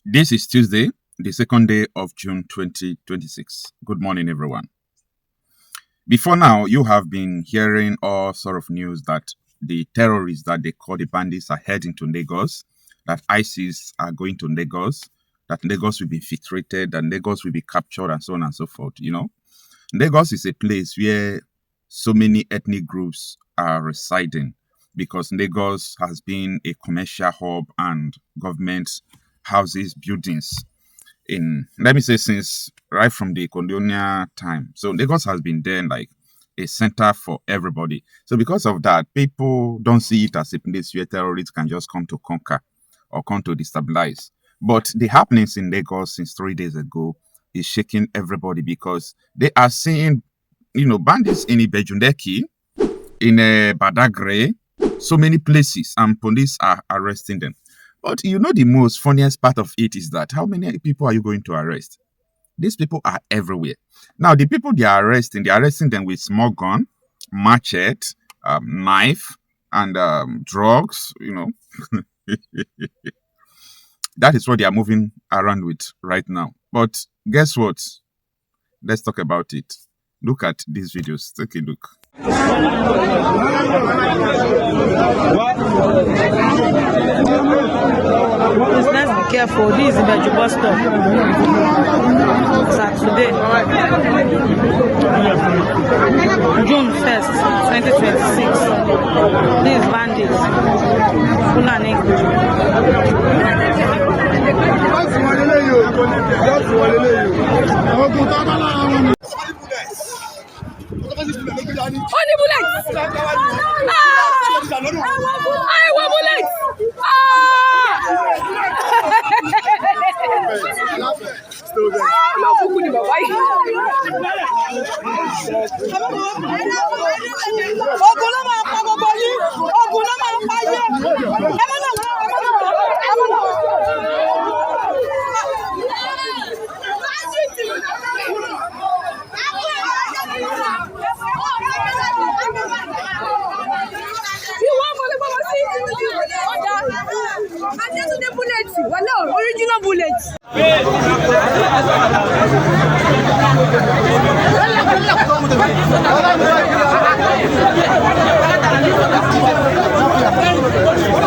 This is Tuesday, the second day of June 2026. Good morning, everyone. Before now, you have been hearing all sort of news that the terrorists that they call the bandits are heading to Lagos, that ISIS are going to Lagos, that Lagos will be infiltrated, that Lagos will be captured, and so on and so forth. Lagos is a place where so many ethnic groups are residing because Lagos has been a commercial hub and government houses, buildings let me say, since right from the colonial time. So Lagos has been there like a center for everybody. So because of that, people don't see it as a place where terrorists can just come to conquer or come to destabilize. But the happenings in Lagos since 3 days ago is shaking everybody because they are seeing, bandits in Ibejundeki, in Badagry, so many places, and police are arresting them. But the most funniest part of it is that how many people are you going to arrest? These people are everywhere. Now, the people they're arresting them with small gun, machete, knife, and drugs, That is what they are moving around with right now. But guess what? Let's talk about it. Look at these videos. Take a look. Please, let's be careful. This is the bus stop. Saturday, June 1st, 2026. This is Bandits. Fulani. Only bullets! I want bullets! Original bullets.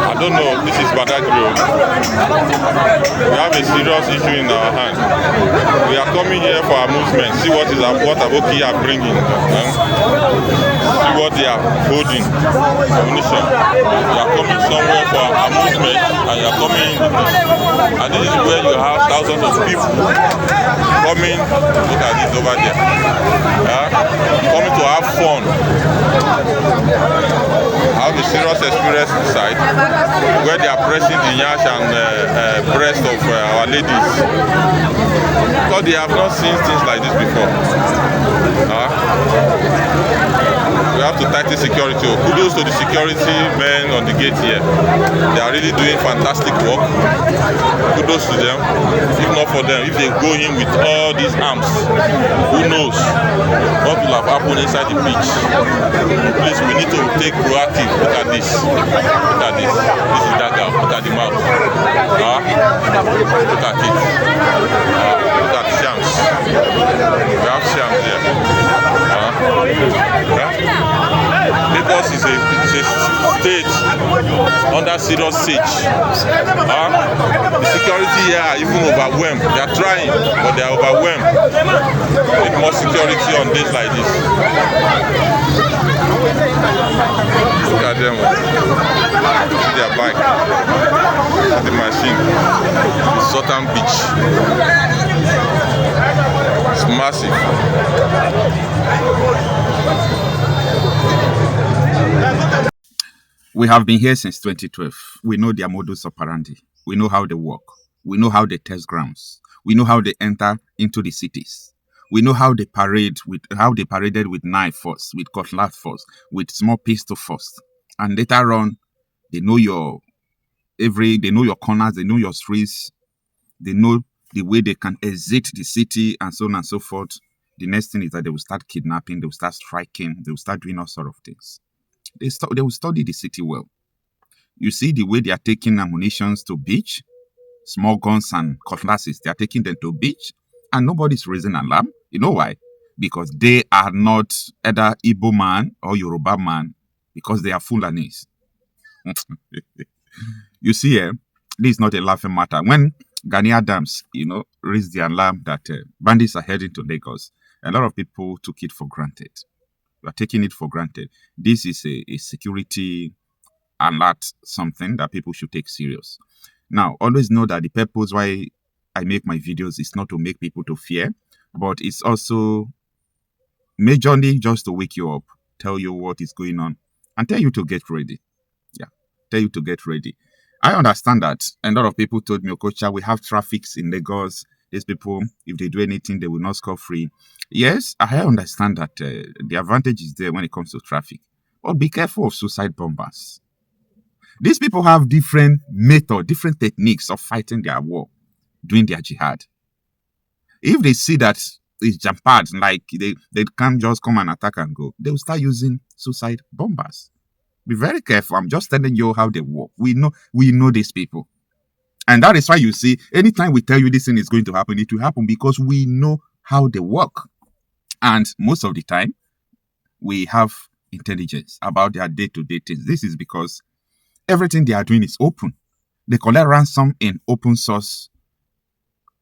I don't know, this is Badagry. We have a serious issue in our hand. We are coming here for amusement, see what Aboki are bringing. See what they are holding. Ammunition. We are coming somewhere for amusement and you are coming into this. And this is where you have thousands of people coming, look at this over there. Coming to have fun. I have a serious experience inside where they are pressing the yash and breast of our ladies because they have not seen things like this before. We have to tighten security. Kudos to the security men on the gate here. They are really doing fantastic work. Kudos to them. If not for them, if they go in with all these arms, who knows what will have happened inside the beach. Please, we need to take proactive. Look at this. Look at this. This is that girl. Look at the mouth. Look at it. Look at the shams. We have shams there. Lagos is a state under serious siege. The security here are even overwhelmed. They are trying, but they are overwhelmed. With more security on days like this. Look at them. See their bike. The machine. Southern Beach. It's massive. We have been here since 2012. We know their modus operandi. We know how they work. We know how they test grounds. We know how they enter into the cities. We know how they paraded with knife first, with cutlass first, with small pistol first. And later on, they know your corners, they know your streets, they know the way they can exit the city and so on and so forth. The next thing is that they will start kidnapping, they will start striking, they will start doing all sort of things. They will study the city well. You see the way they are taking ammunitions to beach. small guns and cutlasses. They are taking them to beach, and nobody's raising alarm. You know why? Because they are not either Igbo man or Yoruba man, because they are Fulanis. You see, this is not a laughing matter. When Gani Adams, raised the alarm that bandits are heading to Lagos, a lot of people took it for granted. We are taking it for granted. This is a security alert, something that people should take serious. Now, always know that the purpose why I make my videos is not to make people to fear, but it's also majorly just to wake you up, tell you what is going on, and tell you to get ready. Yeah, tell you to get ready. I understand that. A lot of people told me, Okocha, we have traffics in Lagos. These people, if they do anything, they will not score free. Yes, I understand that the advantage is there when it comes to traffic. But be careful of suicide bombers. These people have different methods, different techniques of fighting their war, doing their jihad. If they see that it's jam-packed, like they can't just come and attack and go, they will start using suicide bombers. Be very careful. I'm just telling you how they work. We know these people. And that is why you see, anytime we tell you this thing is going to happen, it will happen because we know how they work. And most of the time, we have intelligence about their day-to-day things. This is because everything they are doing is open. They collect ransom in open source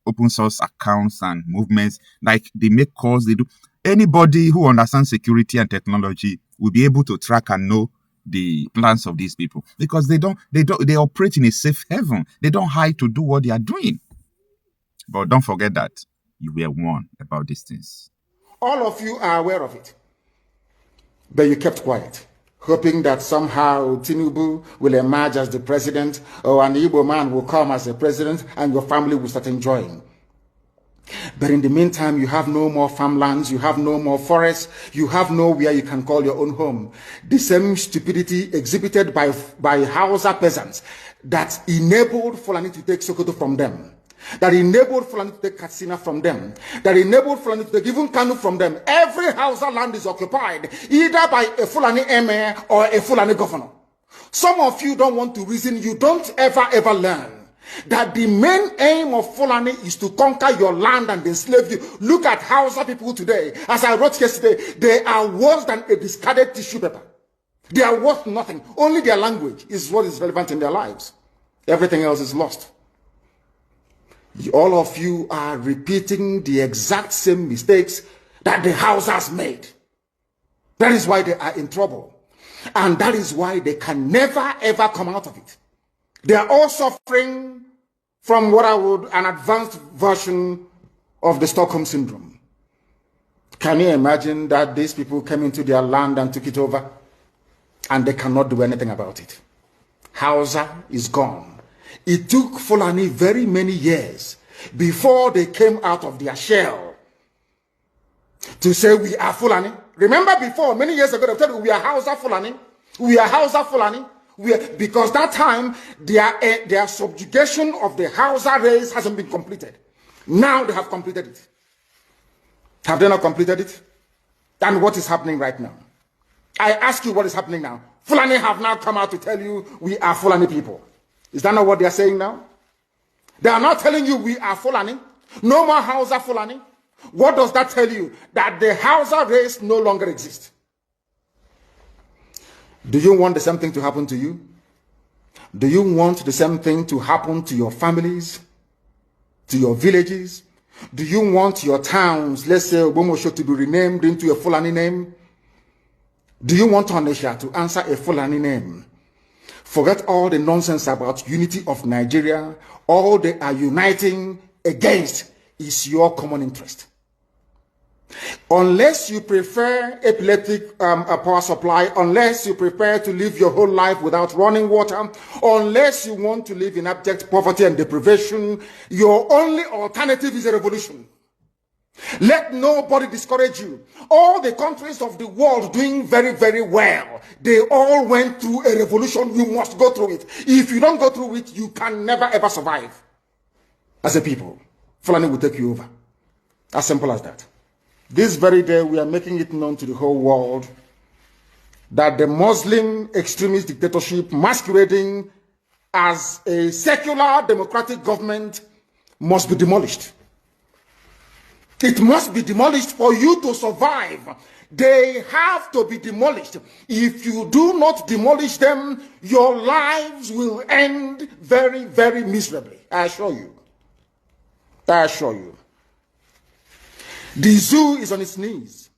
accounts and movements. Like they make calls, they do. Anybody who understands security and technology will be able to track and know the plans of these people, because they operate in a safe haven. They don't hide to do what they are doing. But don't forget that you were warned about these things. All of you are aware of it, but you kept quiet, hoping that somehow Tinubu will emerge as the president, or an Igbo man will come as the president, and your family will start enjoying. But in the meantime, you have no more farmlands, you have no more forests, you have nowhere you can call your own home. The same stupidity exhibited by Hausa peasants that enabled Fulani to take Sokoto from them, that enabled Fulani to take Katsina from them, that enabled Fulani to take even Kanu from them. Every Hausa land is occupied either by a Fulani emir or a Fulani governor. Some of you don't want to reason, you don't ever learn that the main aim of Fulani is to conquer your land and enslave you. Look at Hausa people today. As I wrote yesterday, they are worse than a discarded tissue paper. They are worth nothing. Only their language is what is relevant in their lives. Everything else is lost. All of you are repeating the exact same mistakes that the Hausas made. That is why they are in trouble. And that is why they can never ever come out of it. They are all suffering from what I would an advanced version of the Stockholm Syndrome. Can you imagine that these people came into their land and took it over, and they cannot do anything about it? Hausa is gone. It took Fulani very many years before they came out of their shell to say we are Fulani. Remember before, many years ago, they told you we are Hausa Fulani. We are Hausa Fulani. Because that time, their subjugation of the Hausa race hasn't been completed. Now they have completed it. Have they not completed it? And what is happening right now? I ask you what is happening now. Fulani have now come out to tell you we are Fulani people. Is that not what they are saying now? They are not telling you we are Fulani. No more Hausa Fulani. What does that tell you? That the Hausa race no longer exists. Do you want the same thing to happen to you? Do you want the same thing to happen to your families, to your villages? Do you want your towns, let's say Obomosho, to be renamed into a Fulani name? Do you want Onisha to answer a Fulani name? Forget all the nonsense about unity of Nigeria. All they are uniting against is your common interest. Unless you prefer epileptic power supply, unless you prepare to live your whole life without running water, unless you want to live in abject poverty and deprivation, your only alternative is a revolution. Let nobody discourage you. All the countries of the world doing very, very well, they all went through a revolution. You must go through it. If you don't go through it, you can never ever survive. As a people, Fulani will take you over. As simple as that. This very day, we are making it known to the whole world that the Muslim extremist dictatorship masquerading as a secular democratic government must be demolished. It must be demolished for you to survive. They have to be demolished. If you do not demolish them, your lives will end very, very miserably. I assure you. I assure you. The zoo is on its knees.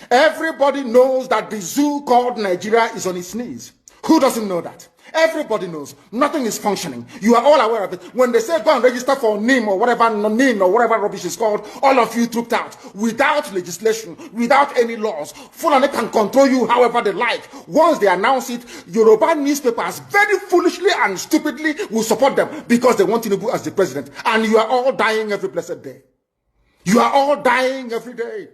Everybody knows that the zoo called Nigeria is on its knees. Who doesn't know that? Everybody knows. Nothing is functioning. You are all aware of it. When they say go and register for NIM or whatever, NIM or whatever rubbish is called, all of you trooped out without legislation, without any laws. Fulani can control you however they like. Once they announce it, Yoruba newspapers very foolishly and stupidly will support them because they want Tinubu as the president. And you are all dying every blessed day. You are all dying every day.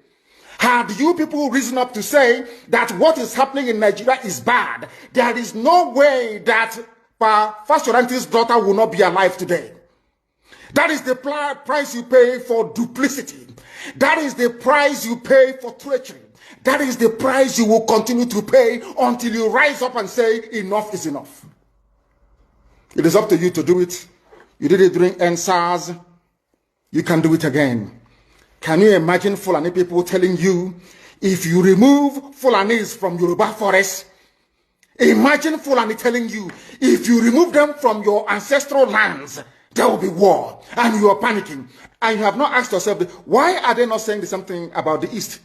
Had you people risen up to say that what is happening in Nigeria is bad, there is no way that Fashoranti's daughter will not be alive today. That is the price you pay for duplicity. That is the price you pay for treachery. That is the price you will continue to pay until you rise up and say enough is enough. It is up to you to do it. You did it during NSAS. You can do it again. Can you imagine Fulani people telling you, if you remove Fulanis from Yoruba forest, imagine Fulani telling you, if you remove them from your ancestral lands, there will be war, and you are panicking. And you have not asked yourself, why are they not saying the same thing about the East?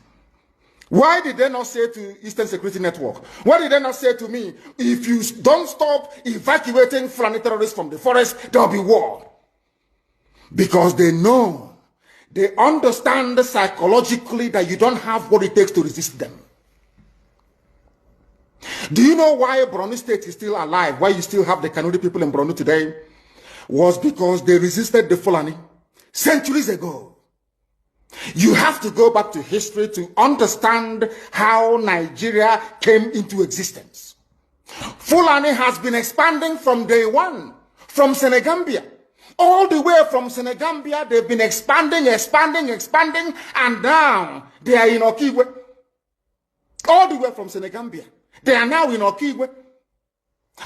Why did they not say to Eastern Security Network? Why did they not say to me, if you don't stop evacuating Fulani terrorists from the forest, there will be war? Because they know. They understand psychologically that you don't have what it takes to resist them. Do you know why Borno State is still alive? Why you still have the Kanuri people in Borno today? Was because they resisted the Fulani centuries ago. You have to go back to history to understand how Nigeria came into existence. Fulani has been expanding from day one, from Senegambia. All the way from Senegambia, they've been expanding, and now they are in Okigwe. All the way from Senegambia. They are now in Okigwe.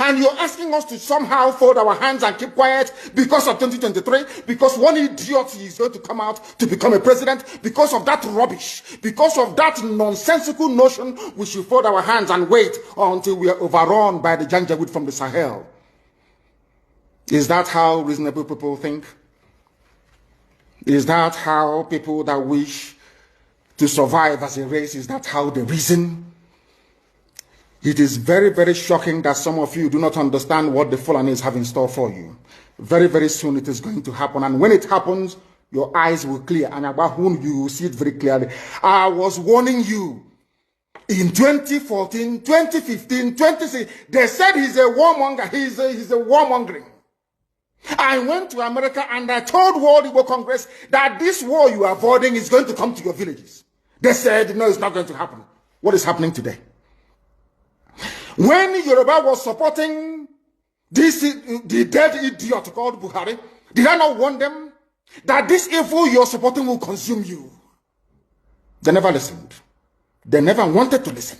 And you're asking us to somehow fold our hands and keep quiet because of 2023, because one idiot is going to come out to become a president, because of that rubbish, because of that nonsensical notion, we should fold our hands and wait until we are overrun by the Janjaweed from the Sahel. Is that how reasonable people think? Is that how people that wish to survive as a race, is that how they reason? It is very, very shocking that some of you do not understand what the Fulanis have in store for you. Very, very soon it is going to happen. And when it happens, your eyes will clear. And about whom you will see it very clearly. I was warning you. In 2014, 2015, 2016, they said he's a warmonger. He's a warmongering. I went to America and I told World Igbo Congress that this war you are avoiding is going to come to your villages. They said, no, it's not going to happen. What is happening today? When Yoruba was supporting the dead idiot called Buhari, did I not warn them that this evil you're supporting will consume you? They never listened. They never wanted to listen.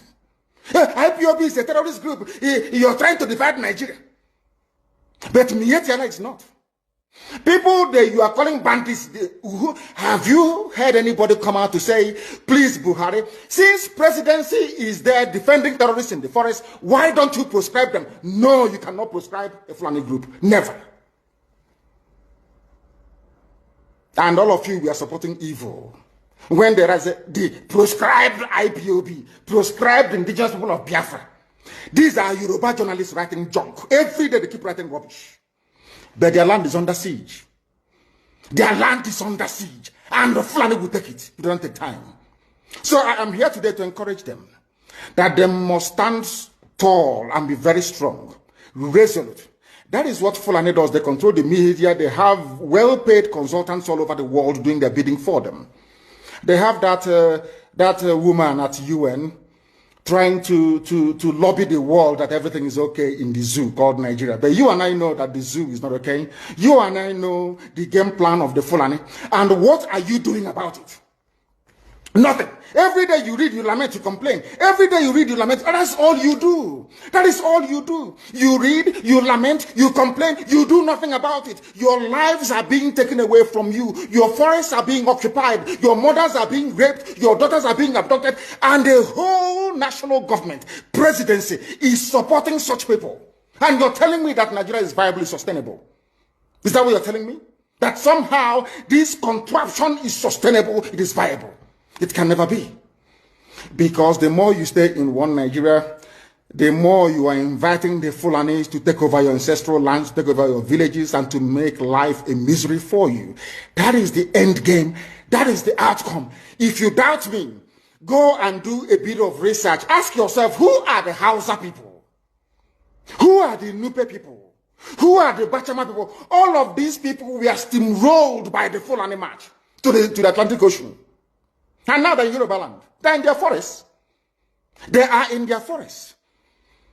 IPOB is a terrorist group. You're trying to divide Nigeria. But Mietiana is not. People that you are calling bandits, have you heard anybody come out to say, please Buhari, since presidency is there defending terrorists in the forest, why don't you proscribe them? No, you cannot proscribe a Fulani group. Never. And all of you, we are supporting evil. When there is the proscribed IPOB, proscribed indigenous people of Biafra. These are Yoruba journalists writing junk. Every day they keep writing rubbish. But their land is under siege. Their land is under siege. And the Fulani will take it. It doesn't take time. So I am here today to encourage them that they must stand tall and be very strong, resolute. That is what Fulani does. They control the media. They have well-paid consultants all over the world doing their bidding for them. They have that woman at UN trying to lobby the world that everything is okay in the zoo called Nigeria. But you and I know that the zoo is not okay. You and I know the game plan of the Fulani. And what are you doing about it? Nothing. Every day you read, you lament, you complain. Every day you read, you lament. That's all you do. That is all you do. You read, you lament, you complain, you do nothing about it. Your lives are being taken away from you. Your forests are being occupied. Your mothers are being raped. Your daughters are being abducted. And the whole national government, presidency, is supporting such people. And you're telling me that Nigeria is viably sustainable. Is that what you're telling me? That somehow this contraption is sustainable, it is viable. It can never be. Because the more you stay in one Nigeria, the more you are inviting the Fulanis to take over your ancestral lands, to take over your villages, and to make life a misery for you. That is the end game. That is the outcome. If you doubt me, go and do a bit of research. Ask yourself, who are the Hausa people? Who are the Nupe people? Who are the Bachama people? All of these people were steamrolled by the Fulani march to the Atlantic Ocean. And now they're in Yoruba land. They're in their forests. They are in their forests.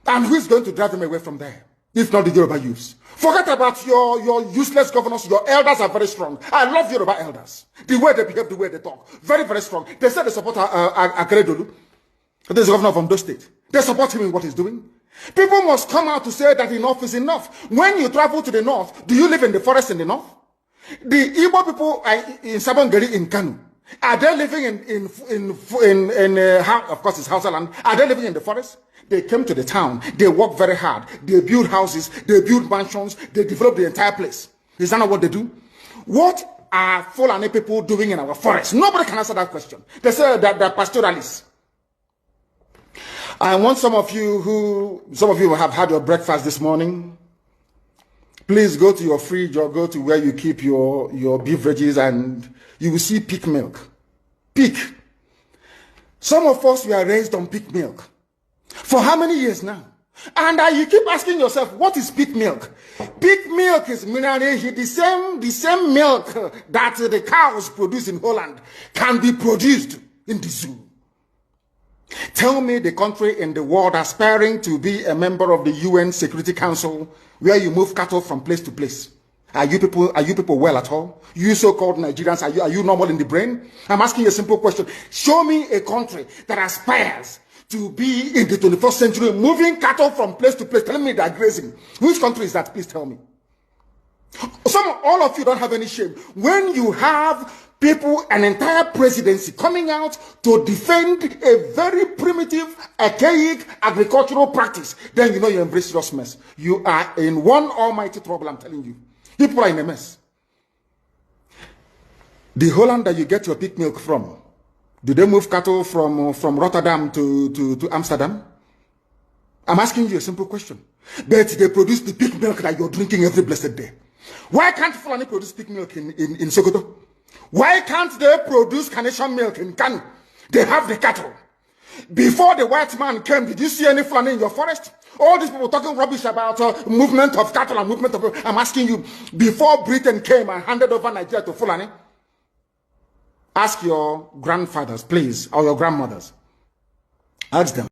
And who is going to drive them away from there? If not the Yoruba youths. Forget about your useless governors. Your elders are very strong. I love Yoruba elders. The way they behave, the way they talk. Very, very strong. They said they support Akeredolu. There's the governor of Ondo State. They support him in what he's doing. People must come out to say that enough is enough. When you travel to the north, do you live in the forest in the north? The Igbo people in Sabongeri in Kanu, are they living of course it's Hausa land, are they living in the forest? They came to the town, they work very hard, they build houses, they build mansions, they develop the entire place. Is that not what they do? What are Fulani people doing in our forest? Nobody can answer that question. They say that they're pastoralists. I want some of you have had your breakfast this morning. Please go to your fridge or go to where you keep your beverages and you will see pig milk. Pig. Some of us were raised on pig milk. For how many years now? And you keep asking yourself, what is pig milk? Pig milk is the same milk that the cows produce in Holland can be produced in the zoo. Tell me the country in the world aspiring to be a member of the UN Security Council where you move cattle from place to place. Are you people well at all? You so-called Nigerians, are you normal in the brain? I'm asking you a simple question. Show me a country that aspires to be in the 21st century, moving cattle from place to place, telling me they're grazing. Which country is that? Please tell me. All of you don't have any shame. When you have people, an entire presidency coming out to defend a very primitive, archaic agricultural practice, then you know you embrace serious mess. You are in one almighty trouble, I'm telling you. People are in a mess. The Holland that you get your pig milk from, do they move cattle from Rotterdam to Amsterdam? I'm asking you a simple question. But they produce the pig milk that you're drinking every blessed day. Why can't Fulani produce pig milk in Sokoto? Why can't they produce carnation milk in Kanu? They have the cattle. Before the white man came, did you see any Fulani in your forest? All these people talking rubbish about movement of cattle and movement of... I'm asking you, before Britain came and handed over Nigeria to Fulani, ask your grandfathers, please, or your grandmothers. Ask them.